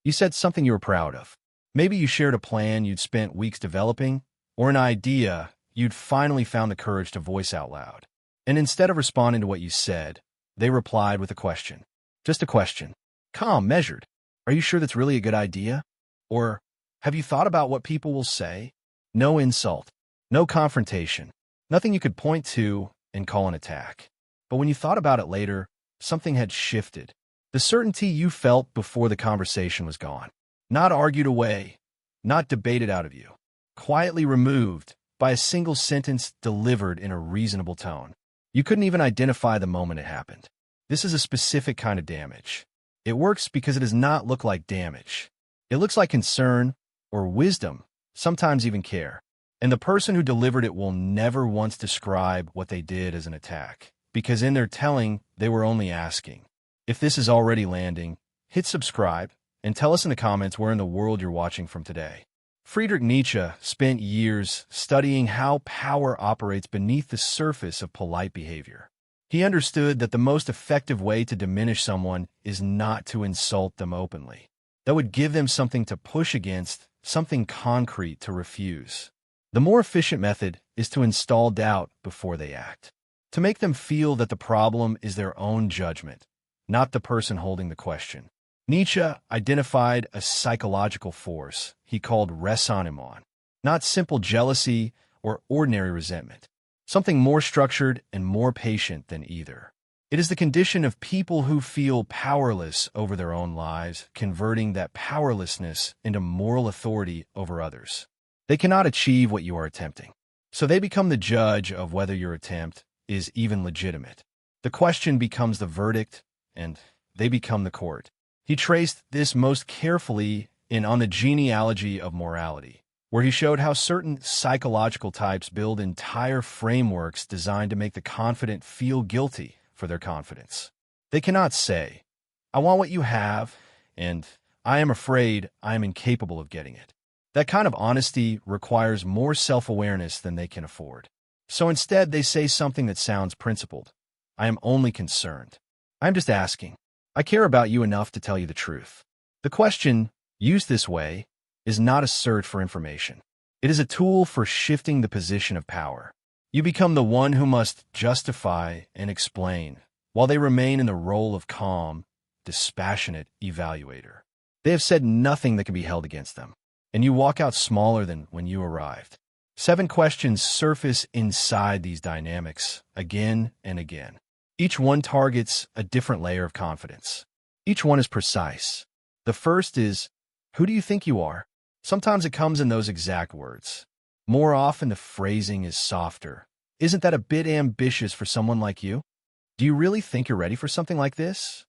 You said something you were proud of. Maybe you shared a plan you'd spent weeks developing, or an idea you'd finally found the courage to voice out loud. And instead of responding to what you said, they replied with a question. Just a question. Calm, measured. Are you sure that's really a good idea? Or, have you thought about what people will say? No insult. No confrontation. Nothing you could point to and call an attack. But when you thought about it later, something had shifted. The certainty you felt before the conversation was gone. Not argued away, not debated out of you. Quietly removed by a single sentence delivered in a reasonable tone. You couldn't even identify the moment it happened. This is a specific kind of damage. It works because it does not look like damage. It looks like concern or wisdom, sometimes even care. And the person who delivered it will never once describe what they did as an attack, because in their telling, they were only asking. If this is already landing, hit subscribe and tell us in the comments where in the world you're watching from today. Friedrich Nietzsche spent years studying how power operates beneath the surface of polite behavior. He understood that the most effective way to diminish someone is not to insult them openly. That would give them something to push against, something concrete to refuse. The more efficient method is to install doubt before they act, to make them feel that the problem is their own judgment, not the person holding the question. Nietzsche identified a psychological force he called ressentiment, not simple jealousy or ordinary resentment, something more structured and more patient than either. It is the condition of people who feel powerless over their own lives, converting that powerlessness into moral authority over others. They cannot achieve what you are attempting, so they become the judge of whether your attempt is even legitimate. The question becomes the verdict, and they become the court. He traced this most carefully On the Genealogy of Morality, where he showed how certain psychological types build entire frameworks designed to make the confident feel guilty for their confidence. They cannot say, "I want what you have," and "I am afraid I am incapable of getting it." That kind of honesty requires more self-awareness than they can afford. So instead, they say something that sounds principled. "I am only concerned. I am just asking. I care about you enough to tell you the truth." The question, used this way, is not a search for information. It is a tool for shifting the position of power. You become the one who must justify and explain, while they remain in the role of calm, dispassionate evaluator. They have said nothing that can be held against them, and you walk out smaller than when you arrived. 7 questions surface inside these dynamics again and again. Each one targets a different layer of confidence. Each one is precise. The first is, "Who do you think you are?" Sometimes it comes in those exact words. More often, the phrasing is softer. "Isn't that a bit ambitious for someone like you? Do you really think you're ready for something like this?"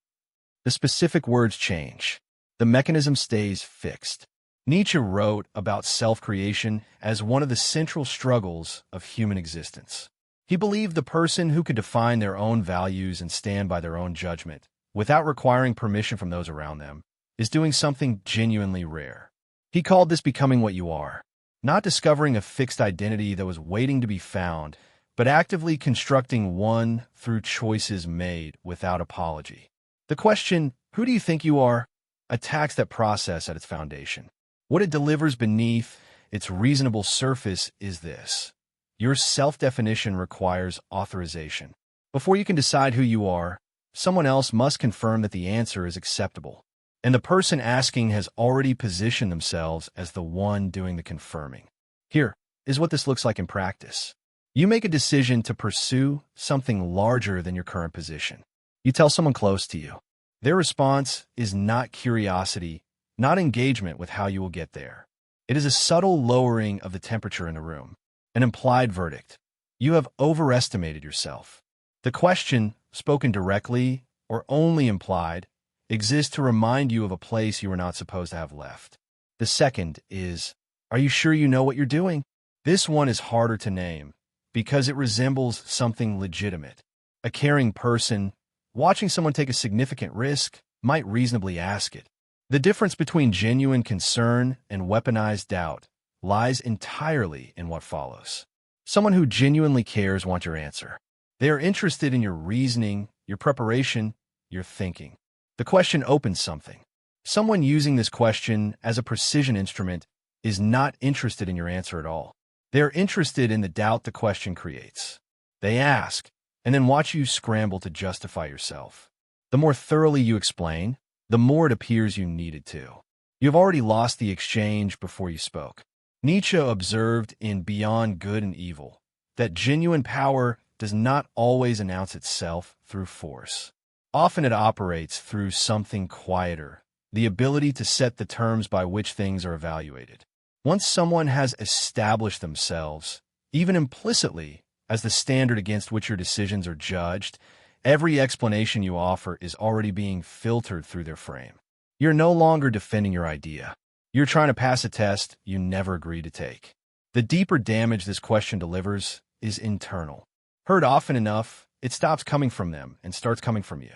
The specific words change. The mechanism stays fixed. Nietzsche wrote about self-creation as one of the central struggles of human existence. He believed the person who could define their own values and stand by their own judgment, without requiring permission from those around them, is doing something genuinely rare. He called this becoming what you are, not discovering a fixed identity that was waiting to be found, but actively constructing one through choices made without apology. The question, "Who do you think you are?" attacks that process at its foundation. What it delivers beneath its reasonable surface is this. Your self-definition requires authorization. Before you can decide who you are, someone else must confirm that the answer is acceptable. And the person asking has already positioned themselves as the one doing the confirming. Here is what this looks like in practice. You make a decision to pursue something larger than your current position. You tell someone close to you. Their response is not curiosity, not engagement with how you will get there. It is a subtle lowering of the temperature in the room, an implied verdict. You have overestimated yourself. The question, spoken directly or only implied, exists to remind you of a place you were not supposed to have left. The second is, "Are you sure you know what you're doing?" This one is harder to name because it resembles something legitimate. A caring person, watching someone take a significant risk, might reasonably ask it. The difference between genuine concern and weaponized doubt lies entirely in what follows. Someone who genuinely cares wants your answer. They are interested in your reasoning, your preparation, your thinking. The question opens something. Someone using this question as a precision instrument is not interested in your answer at all. They're interested in the doubt the question creates. They ask, and then watch you scramble to justify yourself. The more thoroughly you explain, the more it appears you needed to. You've already lost the exchange before you spoke. Nietzsche observed in Beyond Good and Evil that genuine power does not always announce itself through force. Often it operates through something quieter, the ability to set the terms by which things are evaluated. Once someone has established themselves, even implicitly, as the standard against which your decisions are judged, every explanation you offer is already being filtered through their frame. You're no longer defending your idea. You're trying to pass a test you never agreed to take. The deeper damage this question delivers is internal. Heard often enough, it stops coming from them and starts coming from you.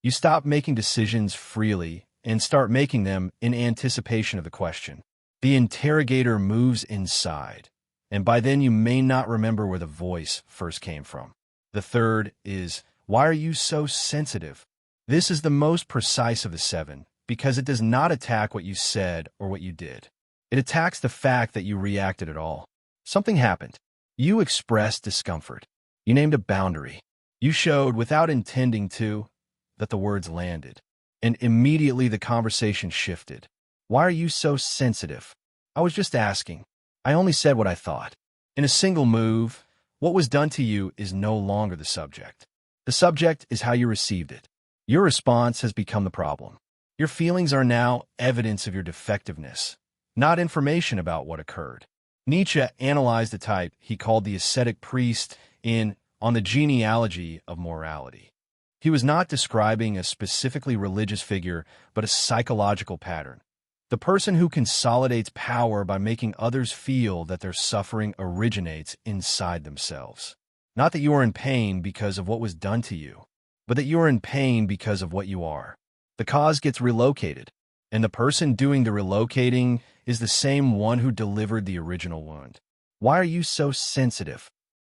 You stop making decisions freely and start making them in anticipation of the question. The interrogator moves inside, and by then you may not remember where the voice first came from. The third is, why are you so sensitive? This is the most precise of the 7 because it does not attack what you said or what you did. It attacks the fact that you reacted at all. Something happened. You expressed discomfort. You named a boundary. You showed, without intending to, that the words landed. And immediately the conversation shifted. Why are you so sensitive? I was just asking. I only said what I thought. In a single move, what was done to you is no longer the subject. The subject is how you received it. Your response has become the problem. Your feelings are now evidence of your defectiveness, not information about what occurred. Nietzsche analyzed the type he called the ascetic priest in On the Genealogy of Morality. He was not describing a specifically religious figure, but a psychological pattern. The person who consolidates power by making others feel that their suffering originates inside themselves. Not that you are in pain because of what was done to you, but that you are in pain because of what you are. The cause gets relocated, and the person doing the relocating is the same one who delivered the original wound. Why are you so sensitive?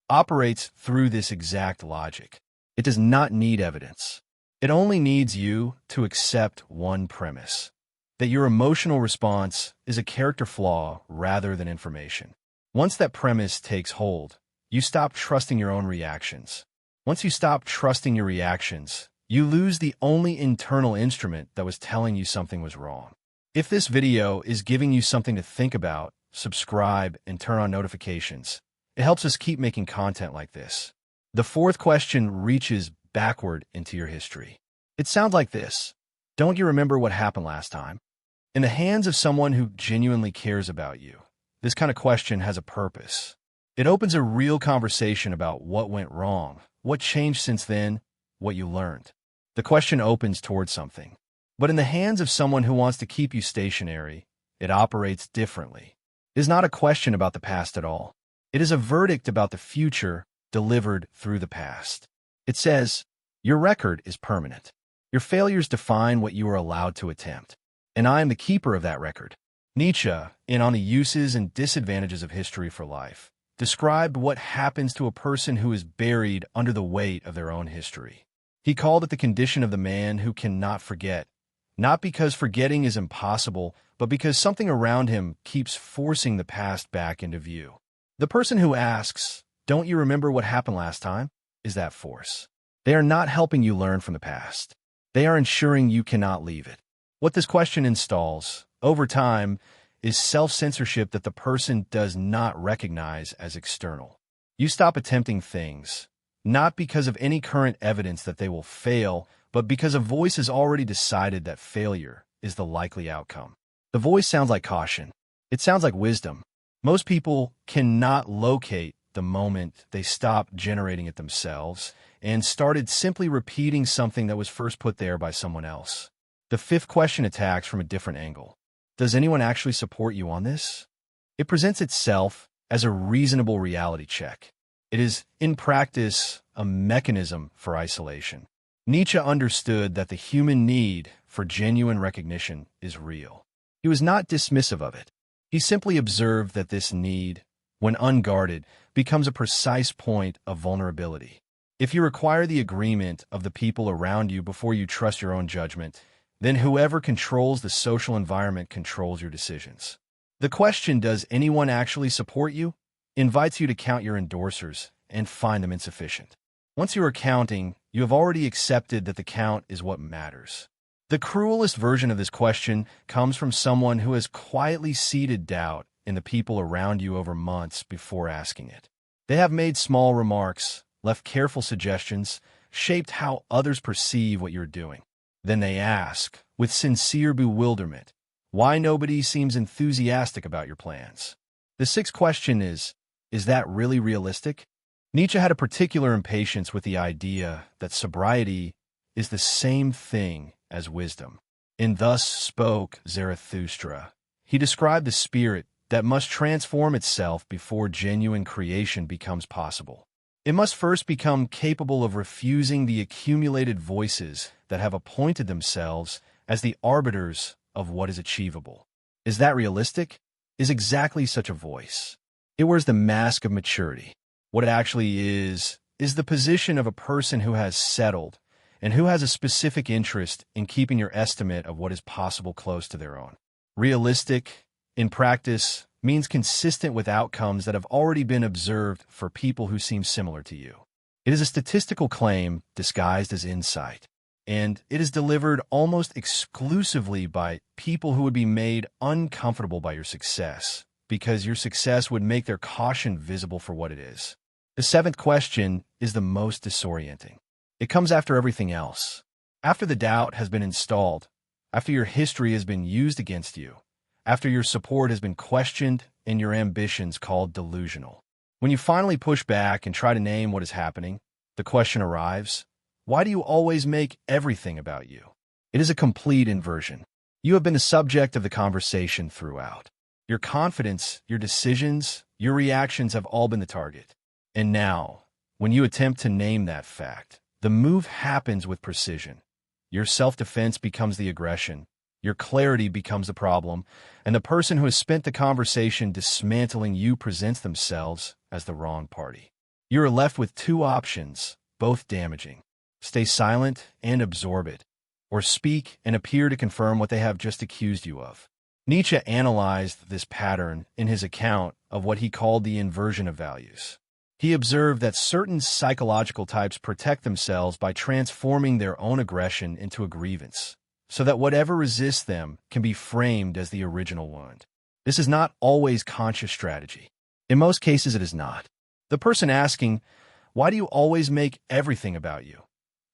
Operates through this exact logic. It does not need evidence. It only needs you to accept one premise, that your emotional response is a character flaw rather than information. Once that premise takes hold, you stop trusting your own reactions. Once you stop trusting your reactions, you lose the only internal instrument that was telling you something was wrong. If this video is giving you something to think about, subscribe and turn on notifications. It helps us keep making content like this. The fourth question reaches backward into your history. It sounds like this. Don't you remember what happened last time? In the hands of someone who genuinely cares about you, this kind of question has a purpose. It opens a real conversation about what went wrong, what changed since then, what you learned. The question opens towards something. But in the hands of someone who wants to keep you stationary, it operates differently. It is not a question about the past at all. It is a verdict about the future delivered through the past. It says, your record is permanent. Your failures define what you are allowed to attempt. And I am the keeper of that record. Nietzsche, in On the Uses and Disadvantages of History for Life, described what happens to a person who is buried under the weight of their own history. He called it the condition of the man who cannot forget, not because forgetting is impossible, but because something around him keeps forcing the past back into view. The person who asks, don't you remember what happened last time, is that force. They are not helping you learn from the past. They are ensuring you cannot leave it. What this question installs, over time, is self-censorship that the person does not recognize as external. You stop attempting things, not because of any current evidence that they will fail, but because a voice has already decided that failure is the likely outcome. The voice sounds like caution. It sounds like wisdom. Most people cannot locate the moment they stopped generating it themselves and started simply repeating something that was first put there by someone else. The fifth question attacks from a different angle. Does anyone actually support you on this? It presents itself as a reasonable reality check. It is, in practice, a mechanism for isolation. Nietzsche understood that the human need for genuine recognition is real. He was not dismissive of it. He simply observed that this need, when unguarded, becomes a precise point of vulnerability. If you require the agreement of the people around you before you trust your own judgment, then whoever controls the social environment controls your decisions. The question, does anyone actually support you, invites you to count your endorsers and find them insufficient. Once you are counting, you have already accepted that the count is what matters. The cruelest version of this question comes from someone who has quietly seeded doubt in the people around you over months before asking it. They have made small remarks, left careful suggestions, shaped how others perceive what you're doing. Then they ask, with sincere bewilderment, why nobody seems enthusiastic about your plans. The sixth question is that really realistic? Nietzsche had a particular impatience with the idea that sobriety is the same thing as wisdom. In Thus Spoke Zarathustra, he described the spirit that must transform itself before genuine creation becomes possible. It must first become capable of refusing the accumulated voices that have appointed themselves as the arbiters of what is achievable. Is that realistic? Is exactly such a voice. It wears the mask of maturity. What it actually is the position of a person who has settled and who has a specific interest in keeping your estimate of what is possible close to their own. Realistic, in practice, means consistent with outcomes that have already been observed for people who seem similar to you. It is a statistical claim disguised as insight, and it is delivered almost exclusively by people who would be made uncomfortable by your success, because your success would make their caution visible for what it is. The seventh question is the most disorienting. It comes after everything else. After the doubt has been installed, after your history has been used against you, after your support has been questioned and your ambitions called delusional. When you finally push back and try to name what is happening, the question arrives, why do you always make everything about you? It is a complete inversion. You have been the subject of the conversation throughout. Your confidence, your decisions, your reactions have all been the target. And now, when you attempt to name that fact, the move happens with precision. Your self-defense becomes the aggression, your clarity becomes the problem, and the person who has spent the conversation dismantling you presents themselves as the wrong party. You are left with two options, both damaging. Stay silent and absorb it, or speak and appear to confirm what they have just accused you of. Nietzsche analyzed this pattern in his account of what he called the inversion of values. He observed that certain psychological types protect themselves by transforming their own aggression into a grievance, so that whatever resists them can be framed as the original wound. This is not always conscious strategy. In most cases, it is not. The person asking, why do you always make everything about you,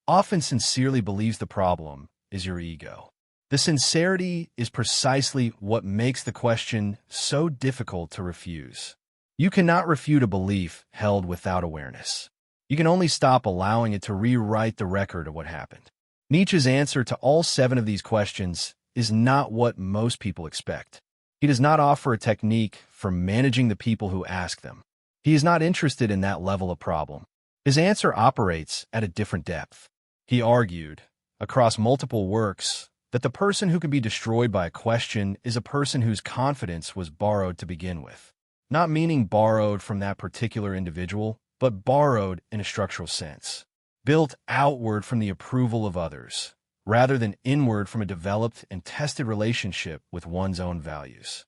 often sincerely believes the problem is your ego. The sincerity is precisely what makes the question so difficult to refuse. You cannot refute a belief held without awareness. You can only stop allowing it to rewrite the record of what happened. Nietzsche's answer to all 7 of these questions is not what most people expect. He does not offer a technique for managing the people who ask them. He is not interested in that level of problem. His answer operates at a different depth. He argued, across multiple works, that the person who can be destroyed by a question is a person whose confidence was borrowed to begin with. Not meaning borrowed from that particular individual, but borrowed in a structural sense. Built outward from the approval of others, rather than inward from a developed and tested relationship with one's own values.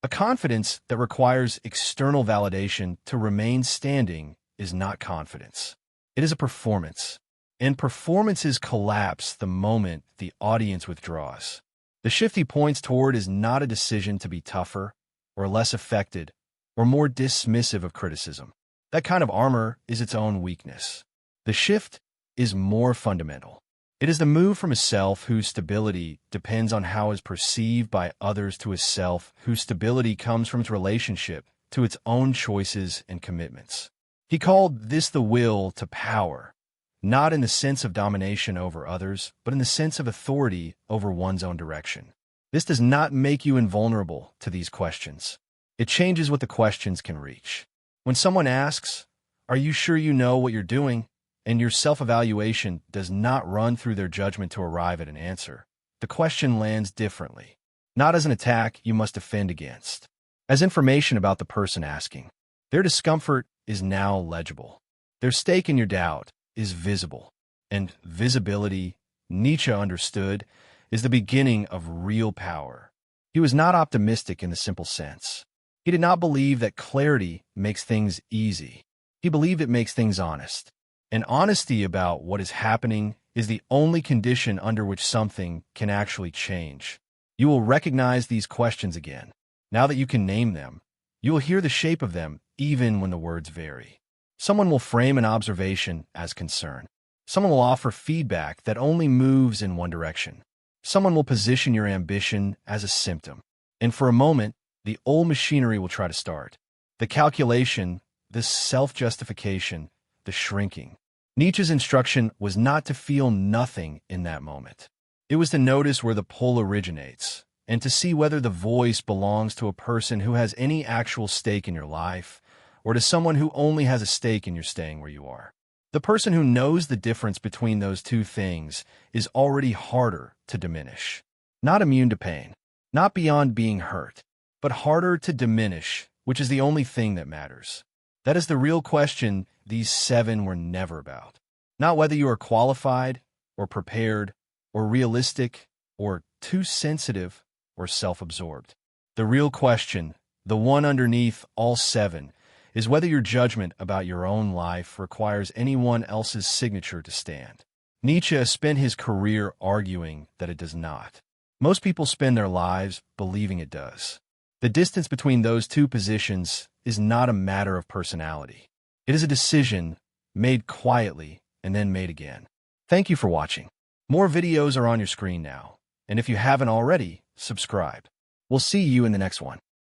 A confidence that requires external validation to remain standing is not confidence. It is a performance. And performances collapse the moment the audience withdraws. The shift he points toward is not a decision to be tougher, or less affected, or more dismissive of criticism. That kind of armor is its own weakness. The shift is more fundamental. It is the move from a self whose stability depends on how it is perceived by others to a self whose stability comes from its relationship to its own choices and commitments. He called this the will to power, not in the sense of domination over others, but in the sense of authority over one's own direction. This does not make you invulnerable to these questions. It changes what the questions can reach. When someone asks, "Are you sure you know what you're doing?" and your self-evaluation does not run through their judgment to arrive at an answer, the question lands differently, not as an attack you must defend against, as information about the person asking. Their discomfort is now legible. Their stake in your doubt is visible, and visibility, Nietzsche understood, is the beginning of real power. He was not optimistic in the simple sense. He did not believe that clarity makes things easy. He believed it makes things honest. And honesty about what is happening is the only condition under which something can actually change. You will recognize these questions again. Now that you can name them, you will hear the shape of them even when the words vary. Someone will frame an observation as concern. Someone will offer feedback that only moves in one direction. Someone will position your ambition as a symptom. And for a moment, the old machinery will try to start. The calculation, the self-justification, the shrinking. Nietzsche's instruction was not to feel nothing in that moment. It was to notice where the pull originates, and to see whether the voice belongs to a person who has any actual stake in your life, or to someone who only has a stake in your staying where you are. The person who knows the difference between those two things is already harder to diminish. Not immune to pain, not beyond being hurt, but harder to diminish, which is the only thing that matters. That is the real question these 7 were never about. Not whether you are qualified, or prepared, or realistic, or too sensitive, or self-absorbed. The real question, the one underneath all 7, is whether your judgment about your own life requires anyone else's signature to stand. Nietzsche spent his career arguing that it does not. Most people spend their lives believing it does. The distance between those two positions is not a matter of personality. It is a decision made quietly and then made again. Thank you for watching. More videos are on your screen now, and if you haven't already, subscribe. We'll see you in the next one.